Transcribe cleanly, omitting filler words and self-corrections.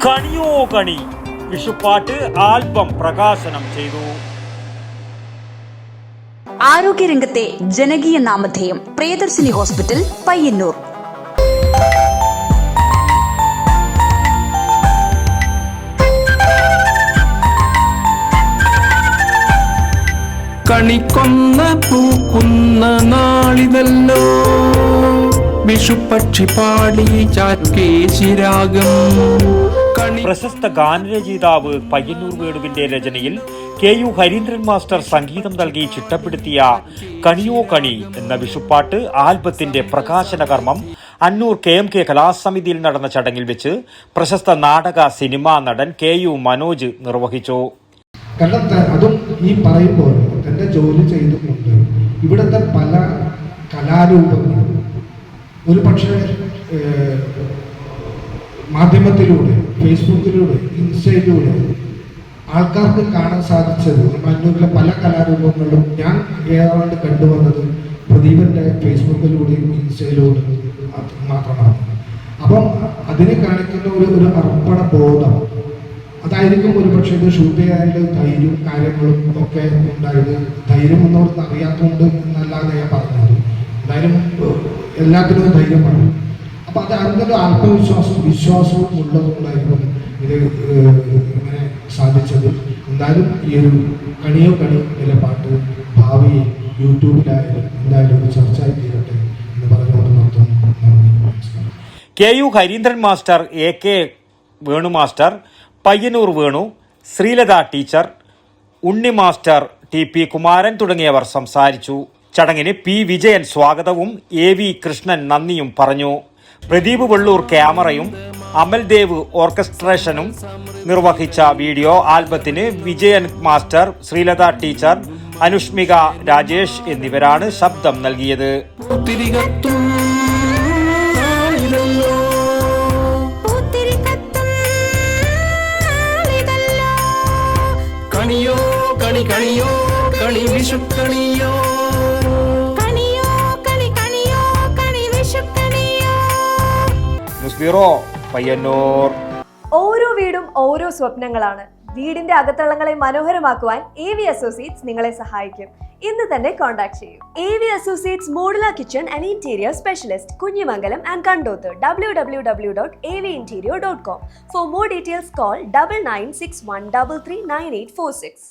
കണിയോ കണി വിഷുപ്പാട്ട് ആൽബം പ്രകാശനം ചെയ്തു. ആരോഗ്യരംഗത്തെ ജനകീയ നാമധേയം പ്രിയദർശിനി ഹോസ്പിറ്റൽ പയ്യന്നൂർ. കണിക്കൊന്ന പൂക്കുന്ന നാളിതല്ലോ, വിഷുപക്ഷി പാടി ചാക്കേശിരാഗം. പ്രശസ്ത ഗാനരചയിതാവ് പയ്യന്നൂർ വേണുവിന്റെ രചനയിൽ KU ഹരീന്ദ്രൻ മാസ്റ്റർ സംഗീതം നൽകി ചിട്ടപ്പെടുത്തിയ കണിയോ കണി എന്ന വിഷുപ്പാട്ട് ആൽബത്തിന്റെ പ്രകാശന കർമ്മം അന്നൂർ KMK കലാസമിതിയിൽ നടന്ന ചടങ്ങിൽ വെച്ച് പ്രശസ്ത നാടക സിനിമാ നടൻ KU മനോജ് നിർവഹിച്ചു. അതും ഈ പറയുമ്പോൾ തന്റെ ജോലി ചെയ്തുകൊണ്ട് ഇവിടുത്തെ പല കലാരൂപങ്ങളും ഒരു പക്ഷേ മാധ്യമത്തിലൂടെ, ഫേസ്ബുക്കിലൂടെ, ഇൻസ്റ്റയിലൂടെ ആൾക്കാർക്ക് കാണാൻ സാധിച്ചത് അന്നൂരിലെ പല കലാരൂപങ്ങളും ഞാൻ ഏതാണ്ട് കണ്ടുവന്നത് പ്രദീപന്റെ ഫേസ്ബുക്കിലൂടെയും ഇൻസ്റ്റയിലൂടെ മാത്രമാണ്. അപ്പം അതിനെ കാണിക്കുന്ന ഒരു അർപ്പണ ബോധം, അതായിരിക്കും ഒരു പക്ഷേ ഇത് ഷൂട്ട് ചെയ്യാനുള്ള ധൈര്യവും കാര്യങ്ങളും ഒക്കെ ഉണ്ടായത്. ധൈര്യം എന്നോർത്ത് അറിയാത്തതുകൊണ്ട് എന്നല്ലാതെ ഞാൻ പറഞ്ഞത്, എന്തായാലും എല്ലാത്തിനും ധൈര്യം പറഞ്ഞു. അപ്പം അത് അതിൻ്റെ വിശ്വാസവും ഉള്ളതുകൊണ്ടായിരുന്നു ഇത് ഇങ്ങനെ സാധിച്ചത്. എന്തായാലും ഈ ഒരു കണിയോ കണി എന്ന പാട്ട് ഭാവിയിൽ യൂട്യൂബിലായാലും എന്തായാലും ഒരു ചർച്ചയായി തീരട്ടെ എന്ന് പറഞ്ഞുകൊണ്ട് നിർത്തുന്നു. നന്ദി. KU Harindran master, AK Venu master, Payyannur Venu, Sreelatha teacher, Unni master, TP Kumaran തുടങ്ങിയവർ സംസാരിച്ചു. ചടങ്ങിന് P വിജയൻ സ്വാഗതവും AV കൃഷ്ണൻ നന്ദിയും പറഞ്ഞു. പ്രദീപ് വെള്ളൂർ ക്യാമറയും അമൽദേവ് ഓർക്കസ്ട്രേഷനും നിർവഹിച്ച വീഡിയോ ആൽബത്തിന് വിജയൻ മാസ്റ്റർ, ശ്രീലത ടീച്ചർ, അനുഷ്മിക രാജേഷ് എന്നിവരാണ് ശബ്ദം നൽകിയത്. കണിയോ കണി കണിയോ കണി വിഷു കണിയോ, കണിയോ കണി കണിയോ കണി വിഷു കണിയോ. News bureau, Payyannur. ഓരോ വീടും ഓരോ സ്വപ്നങ്ങളാണ്. വീടിന്റെ അകത്തളങ്ങളെ മനോഹരമാക്കുവാൻ AV അസോസിയേറ്റ്സ് നിങ്ങളെ സഹായിക്കും. ഇന്ന് തന്നെ കോൺടാക്ട് ചെയ്യൂ. AV associates modular kitchen and interior specialist, Kunhimangalam and Kandoth. www.avinterior.com. For more details call 9961339846.